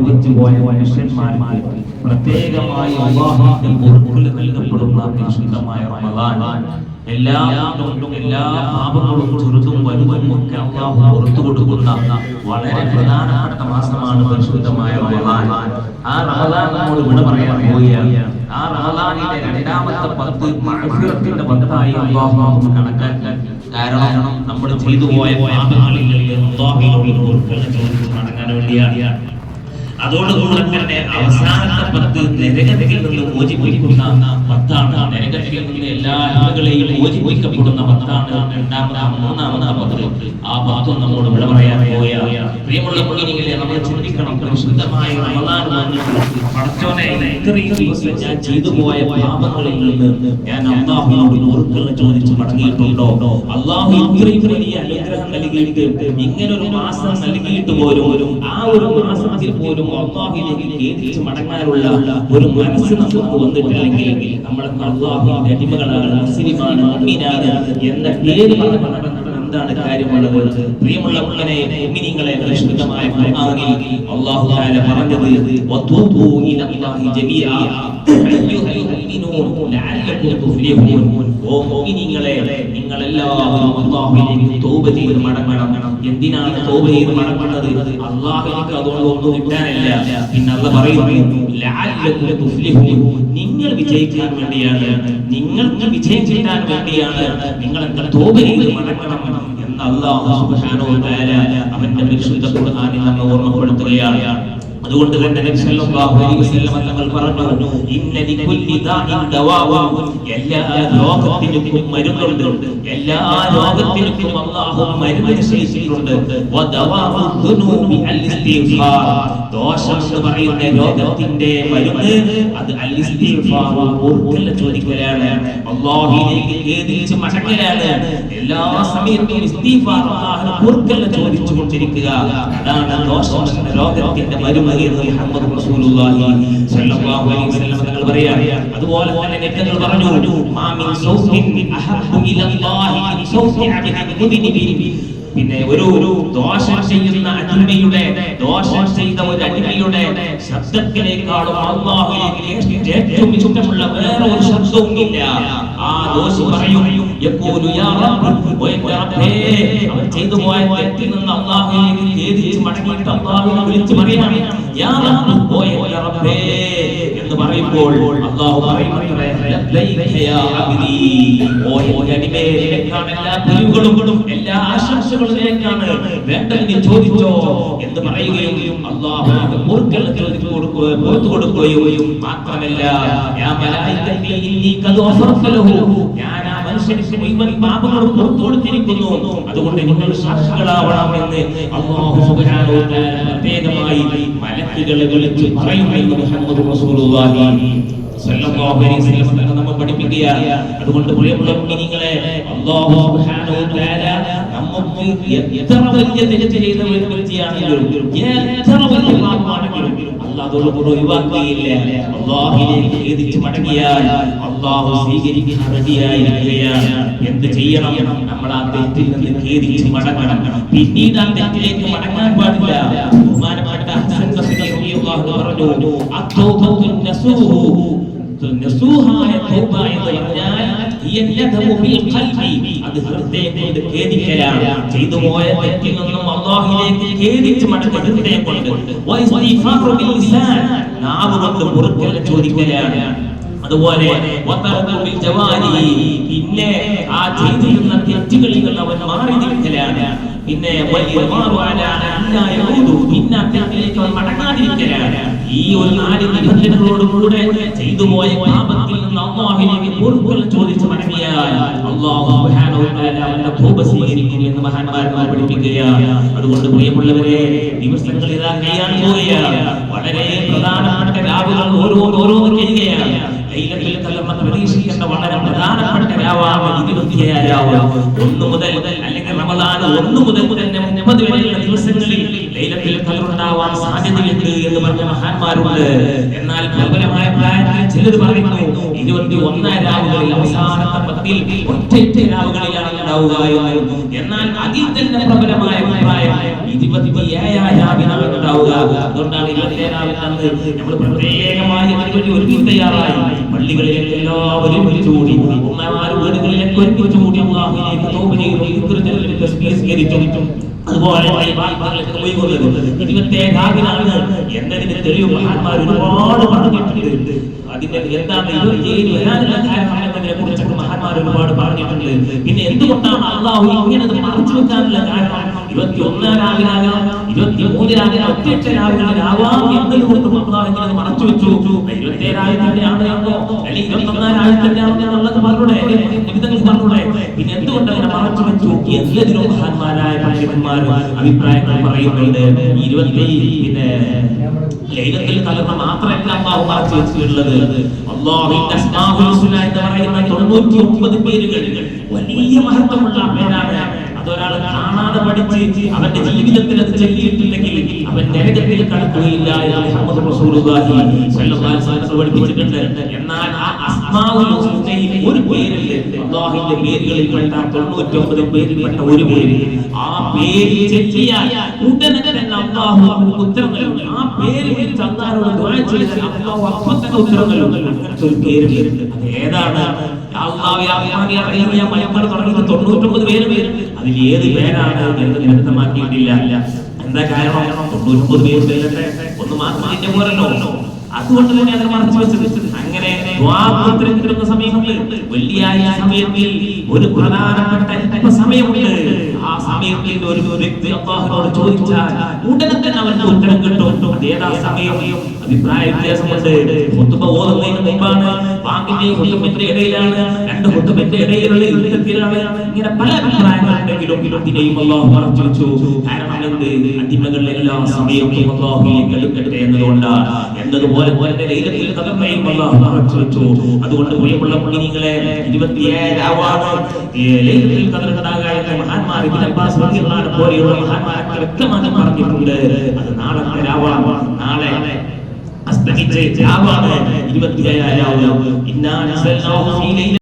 പ്രവർത്തിച്ചു പോയ മനുഷ്യന്മാർക്ക് പ്രത്യേകമായി അല്ലാഹുവിന്റെ പൊറുക്കൽ നൽകപ്പെടുന്ന പരിശുദ്ധമായ റമദാൻ എല്ലാ പാപങ്ങളും ചെറുതും വലുതും ഒക്കെ അല്ലാഹു പുറത്തു കൊടുക്കുന്ന വളരെ പ്രധാനപ്പെട്ട മാസമാണ് പരിശുദ്ധമായ റമദാൻ. ആ റമദാൻ നമ്മോട് വിട പറയാൻ പോവുകയാണ്. ആ റമദാനിലെ രണ്ടാമത്തെ 10 മഗ്ഫിറത്തിന്റെ 10ആയി അല്ലാഹു കണക്കാക്കി. കാരണം നമ്മൾ ചെയ്തു പോയ പാപങ്ങളിൽ അല്ലാഹുവിനോട് പൊറുക്കൽ ചോദിച്ചു മടങ്ങാൻ വേണ്ടിയാണ്. അതോടുകൂടെ തന്നെ അവസാനത്തെ 10 നരകത്തിൽ നിന്ന് മോചിപ്പിക്കുന്ന 10ആണ്. നരകത്തിൽ നിന്ന് എല്ലാ ആളുകളെയും മോചിപ്പിക്കപ്പെടുന്ന 10ആണ് മൂന്നാമത്തെ 10. ആ 10 നമ്മോട് വിട പറയാൻ പോവുകയാണ്. പ്രിയമുള്ള മുഅ്മിനീങ്ങളെ, നമ്മൾ ചിന്തിക്കണം, പരിശുദ്ധമായ റമദാൻ വന്നിട്ട് പടച്ചോനെ ഇത്രയും ദിവസം ഞാൻ ചെയ്തു പോയ പാപങ്ങളിൽ നിന്ന് ഞാൻ അല്ലാഹുവിനോട് പൊറുക്കൽ ചോദിച്ചു മടങ്ങിയിട്ടുണ്ടോ? അല്ലാഹു ഇത്രയും വലിയ അനുഗ്രഹം നൽകിയിട്ട് ഇങ്ങനൊരു മാസം നൽകിയിട്ട് പോലും ആ ഒരു മാസത്തിൽ പോലും അല്ലാഹുവിലേക്ക് ഖേദിച്ച് മടങ്ങാനുള്ള ഒരു മനസ്സ് നമുക്ക് വന്നിട്ടില്ലെങ്കിൽ നമ്മൾ അല്ലാഹുവിന്റെ അടിമകളാണ്, മുസ്ലിമാണ്, മുഅ്മിനാണ് എന്ന പേര് പറഞ്ഞ് എന്താണ് കാര്യമുള്ളത്? പ്രിയമുള്ള മുഅ്മിനീങ്ങളെ, പരിശുദ്ധമായ ഖുർആനിൽ അല്ലാഹു തആല പറഞ്ഞത് വതൂബു ഇലല്ലാഹി ജമീഅ അയ്യുഹൽ മുഅ്മിനൂൻ ലഅല്ലകും തുഫ്ലിഹൂൻ. ഓ മുഅ്മിനീങ്ങളെ, നിങ്ങൾ എല്ലാവരും അല്ലാഹുവിലേക്ക് തൗബ ചെയ്ത് മടങ്ങണം. എന്തിനാണ് തൗബ ചെയ്ത് മടങ്ങുന്നത്? അല്ലാഹുവിലേക്ക് അതുകൊണ്ടൊന്നും കിട്ടാനില്ല. പിന്നെ അല്ലാഹു പറയുന്നു ലഅല്ലകും തുഫ്ലിഹൂൻ, നിങ്ങൾ വിജയിക്കാൻ വേണ്ടിയാണ്, നിങ്ങൾക്ക് വിജയം കിട്ടാൻ വേണ്ടിയാണ് നിങ്ങൾ തൗബ ചെയ്ത് മടങ്ങണം എന്ന് അല്ലാഹു സുബ്ഹാനഹു വ തആല അവന്റെ പരിശുദ്ധ ഖുർആനിൽ നമ്മെ ഓർമ്മപ്പെടുത്തുകയാണ്. അതുകൊണ്ട് തന്നെ നബി സല്ലല്ലാഹു അലൈഹി വസല്ലം തങ്ങൾ പറഞ്ഞു, ഇന്ന ലികുല്ലി ദാഇൻ ദവാഉൻ, എല്ലാ രോഗത്തിനും മരുന്നുണ്ട്. എല്ലാ രോഗത്തിനും അല്ലാഹു മരുന്ന് നിശ്ചയിച്ചിട്ടുണ്ട്. വദവാഉ ദുനൂബി അൽ ഇസ്തിഗ്ഫാർ, ദോഷം എന്ന് പറയുന്ന രോഗത്തിന്റെ മരുന്ന് അത് അൽ ഇസ്തിഗ്ഫാർ, പൊറുക്കൽ ചോദിക്കലാണ്, അല്ലാഹുവിലേക്ക് ഖേദിച്ച് മടങ്ങലാണ്. എല്ലാ സമയത്തും ഇസ്തിഗ്ഫാർ, അല്ലാഹുവിനെ പൊറുക്കൽ ചോദിച്ചുകൊണ്ടിരിക്കുക. അതാണ് ദോഷം എന്ന രോഗത്തിന്റെ മരുന്ന്. മുഹമ്മദ് റസൂലുള്ളാഹി സ്വല്ലല്ലാഹു അലൈഹി വസല്ലം തങ്ങൾ പറയാണ്. അതുപോലെ തന്നെ നബി പറഞ്ഞു, മാ മിൻ സൗത്തിൻ അഹബ്ബു ഇലല്ലാഹി മിൻ സൗത്തി അബ്ദിൻ മുദ്നിബിൻ. പിന്നെ ഒരു ദോഷം ചെയ്യുന്ന അടിമയുടെ, ദോഷം ചെയ്ത ഒരു അടിമയുടെ ശബ്ദത്തിനേക്കാളും അല്ലാഹുവിലേക്ക് ഏറ്റവും ഇഷ്ടമുള്ള വേറെ ഒരു ശബ്ദവും ഇല്ല. ആ ദോഷി പറയും, യഖൂലു യാ റബ്ബ്, ഓ എൻ്റെ റബ്ബേ, അവൻ ചെയ്തു പോയ തെറ്റിൽ നിന്ന് അല്ലാഹുവിലേക്ക് ഖേദിച്ച് മടങ്ങിയിട്ട് അല്ലാഹുവിനെ വിളിച്ച് പറയാണ്, യാ റബ്ബ്, ഓ എൻ്റെ റബ്ബേ എന്ന് പറയുമ്പോൾ അല്ലാഹു പറയുന്നത്രേ, ലബ്ബൈക യാ അബ്ദി, ഓ എൻ്റെ അടിമേ, നിനക്കാണ് എല്ലാ പിരിവുകളും എല്ലാ ആശംസകളും നിനക്കാണ്, വേണ്ടത് നീ ചോദിച്ചോ എന്ന് പറയുകയും അല്ലാഹു പൊറുക്കൽ പുറത്തു കൊടുക്കുകയും മാത്രമല്ല, യാ മലായികതി ഇന്നി ഖദ് ഗഫർതു ലഹു, ഞാൻ ആ മനുഷ്യന് മുഴുവൻ പാപങ്ങളും പുറത്തു കൊടുത്തിരിക്കുന്നു, അതുകൊണ്ട് നിങ്ങൾ സാക്ഷികളാവണമെന്ന് അല്ലാഹു സുബ്ഹാനഹു വ തആല പ്രത്യേകമായി മലക്കുകളെ വിളിച്ച് പറയുമെന്ന് മുഹമ്മദ് റസൂലുള്ളാഹി സ്വല്ലല്ലാഹു അലൈഹി വസല്ലം തങ്ങൾ നമ്മെ പഠിപ്പിക്കുകയാണ്. അതുകൊണ്ട് പ്രിയമുള്ള മുഅ്മിനീങ്ങളെ, അല്ലാഹു സുബ്ഹാനഹു വ തആല നമുക്ക് എത്ര വലിയ തെറ്റ് ചെയ്ത വ്യക്തിയാണെങ്കിലും എത്ര വലിയ പാപമാണെങ്കിലും അല്ലാഹു അതൊരു ഒഴിവാക്കുകയില്ല. അല്ലാഹുവിലേക്ക് ഖേദിച്ച് മടങ്ങിയാൽ അല്ലാഹു സ്വീകരിക്കാൻ റെഡിയായിരിക്കുകയാണ്. എന്ത് ചെയ്യണം? നമ്മൾ ആ തെറ്റിൽ നിന്ന് ഖേദിച്ച് മടങ്ങണം. പിന്നീട് ആ തെറ്റിലേക്ക് മടങ്ങാൻ പാടില്ല. ബഹുമാനപ്പെട്ട ഹസൻ ബസ്രി റളിയല്ലാഹു പറഞ്ഞു, അത്തൗബത്തു നസൂഹു, നസൂഹായ തൗബ എന്ന് പറഞ്ഞാൽ യനദമു ബിൽ ഖൽബി, അത് ഹൃദയം കൊണ്ട് ഖേദിക്കലാണ്. ചെയ്തു പോയ തെറ്റിൽ നിന്നും അല്ലാഹുവിലേക്ക് ഖേദിച്ച് മടങ്ങുന്ന ഹൃദയം കൊണ്ട്, വഇസ്തിഗ്ഫാറു ബിൽ ലിസാൻ, നാവ് കൊണ്ട് പൊറുക്കൽ ചോദിക്കലാണ്. അതുപോലെ വതറബിൽ ജവാരി, പിന്നെ ആ ചെയ്തിരുന്ന തെറ്റുകളിൽ അവൻ മാറി നിൽക്കലാണ്. പിന്നെ മടങ്ങാതിരിക്കലാണ്. ഈ ഒരു 4 നിബന്ധനകളോടുകൂടെ ചെയ്തു പോയ പാപത്തിൽ നിന്ന് അല്ലാഹുവിലേക്ക് പൊറുക്കൽ ചോദിച്ച് മടങ്ങിയാൽ അല്ലാഹു സുബ്ഹാനഹു വ തആല അവന്റെ തൗബ സ്വീകരിക്കും എന്ന് മഹാന്മാർ പഠിപ്പിക്കുകയാണ്. അതുകൊണ്ട് പ്രിയമുള്ളവരെ, ദിവസങ്ങൾ ഇതാ കഴിയാൻ പോവുകയാണ്. വളരെ പ്രധാനപ്പെട്ട രാവുകൾ ഓരോന്ന് കഴിയുകയാണ്. ലൈലത്തുൽ ഖദർ പ്രതീക്ഷിക്കേണ്ട വളരെ പ്രധാനപ്പെട്ട രാവാണ് 27 രാവ്. 1 മുതൽ അല്ലെങ്കിൽ റമദാൻ 1 മുതൽ തന്നെ 30 വരെയുള്ള ദിവസങ്ങളിൽ ലൈലത്തുൽ ഖദർ ഉണ്ടാവാൻ സാധ്യതയുണ്ട് എന്ന് പറഞ്ഞ മഹാന്മാരുണ്ട്. എന്നാൽ പ്രബലമായ പ്രായത്തിൽ ചിലർ പറയുന്നു 21 രാവുകളിൽ അവസാനത്തെ 10ൽ ഒറ്റ രാവുകളിലാണ് ഉണ്ടാവുക എന്ന്. എന്നാൽ അതിൽ തന്നെ പ്രബലമായ അഭിപ്രായം 27 രാവിലാണ് ഉണ്ടാവുക. അതുകൊണ്ടാണ് 27 രാത്രിയാണെന്ന് നമ്മൾ പ്രത്യേകമായി അതിനുവേണ്ടി ഒരുങ്ങി തയ്യാറായി പള്ളികളിലേക്ക് എല്ലാവരും ഒരുമിച്ചുകൂടി ഉമ്മമാരും വീടുകളിലേക്ക് ഒരുമിച്ചുകൂടി അല്ലാഹുവിലേക്ക് തൗബ ചെയ്തു തസ്ബീഹ് അതുപോലെ 27 എന്നതിന് തെളിവ് മഹാന്മാർ ഒരുപാട് പറഞ്ഞിട്ടുണ്ട്. അതിന്റെ എന്താണ് 27 വരാനുള്ള കാരണം എന്നതിനെ കുറിച്ചൊക്കെ മഹാന്മാർ ഒരുപാട് പറഞ്ഞിട്ടുണ്ട്. പിന്നെ എന്തുകൊണ്ടാണ് അള്ളാഹു ഇങ്ങനെ മറച്ചു വെക്കാനുള്ള കാരണം 21 രാവിലാകാം 23 രാവിലാകാം 28 രാവിലാകാം എന്നതുകൊണ്ടും അള്ളാഹു ഇങ്ങനെ മറച്ചു വെച്ചു. 27 തന്നെയാണ് എന്നോ അല്ലെങ്കിൽ 21 തന്നെയാണ് എന്നുള്ളത് പറഞ്ഞൂടെ, നിമിതങ്ങൾ പറഞ്ഞൂടെ. പിന്നെ എന്തുകൊണ്ട് അങ്ങനെ മറച്ചു വെച്ചു എന്നതിനും മഹാന്മാരായ പണ്ഡിതന്മാർ അഭിപ്രായങ്ങൾ പറയുന്നുണ്ട്. 20 ലൈലത്തുൽ ഖദർ മാത്രമല്ല അല്ലാഹു മറച്ചു വെച്ചിട്ടുള്ളത്. അല്ലാഹുവിന്റെ അസ്മാഉൽ ഹുസ്ന എന്ന് പറയുന്ന 99 പേരുകൾ വലിയ മഹത്വമുള്ള പേരാണ്. അതൊരാൾ കാണാതെ പഠിച്ച് അവന്റെ ജീവിതത്തിൽ അത് ചൊല്ലിയിട്ടില്ലെങ്കിൽ അവൻ നരകത്തിൽ കടക്കുകയില്ല എന്ന് മുഹമ്മദ് റസൂലുള്ളാഹി സ്വല്ലല്ലാഹു അലൈഹി വസല്ലം പഠിപ്പിച്ചിട്ടുണ്ട്. എന്നാൽ ആ അസ്മാഉൽ ഹുസ്നയിൽ ഒരു പേരിൽ അല്ലാഹുവിന്റെ പേരുകളിൽ പെട്ട 99 പേരിൽപ്പെട്ട ഒരു പേര്, ആ പേര് ചൊല്ലിയാൽ ഉടനെ തന്നെ അല്ലാഹു അവർക്ക് ഉത്തരം നൽകും. ആ പേര് വെച്ച് അല്ലാഹുവോട് ദുആ ചെയ്താൽ അല്ലാഹു അപ്പോൾ തന്നെ ഉത്തരം നൽകും. അങ്ങനത്തെ ഒരു പേരുണ്ട്. അത് ഏതാണ്? അല്ലാഹു യാ റഹ്മാൻ യാ റഹീം യാ മലിക് തുടങ്ങി 99 പേര്. അതിൽ ഏത് പേരാണ് എന്ന് വ്യക്തമാക്കിയിട്ടില്ല. എന്താ കാരണം? 99 പേരിലട്ടെ ഒന്ന് മാത്രം പോരല്ലോ. അതുകൊണ്ട് തന്നെ അത് മറച്ചു വെച്ചത്. അങ്ങനെ ദ്വാപുത്രത്തിലുള്ള സമയങ്ങളിൽ വെള്ളിയാഴ്ച സമയത്തിൽ ഒരു പ്രധാനപ്പെട്ട സമയമുണ്ട്. ആ സമയത്തിൽ ഒരു വ്യക്തി അല്ലാഹുവിനോട് ചോദിച്ചാൽ ഉടനെ തന്നെ അവർക്ക് ഉത്തരം കിട്ടും. അതേതാ സമയം? അഭിപ്രായ വ്യത്യാസമുണ്ട്. ഖുതുബ ഓതുന്നതിന് മുമ്പാണ്, ബാങ്കിന്റെയും ഖുതുബയുടെ ഇടയിലാണ്, രണ്ട് ഖുതുബയുടെ ഇടയിലുള്ള യുദ്ധത്തിലാണ്. ഇങ്ങനെ പല അഭിപ്രായങ്ങളുണ്ടെങ്കിലും ഇതിനെയും അല്ലാഹു മറച്ചു വെച്ചു. കാരണം എന്ത്? അടിമകളുടെ എല്ലാ സമയവും അല്ലാഹുവിലേക്ക് അടുക്കട്ടെ എന്നതുകൊണ്ടാണ്. എന്നതുപോലെ ലൈലത്തുൽ ഖദറിനെയും അല്ലാഹു മറച്ചു വെച്ചു. അതുകൊണ്ട് പ്രിയമുള്ള മുഅ്മിനീങ്ങളെ 27 ആവാണ് ലൈലത്തുൽ ഖദർ ഉണ്ടാകാനുള്ള മഹാന്മാർ ഇബ്നു അബ്ബാസ് റളിയല്ലാഹു അൻഹു പോലെയുള്ള മഹാന്മാർ വ്യക്തമായി പറഞ്ഞിട്ടുണ്ട്. അത് നാളത്തെ രാവാണ്. നാളെ അസ്തമിച്ച രാവാണ് 27 രാവ്. ഇന്നാ നസൽനാഹു ഫീ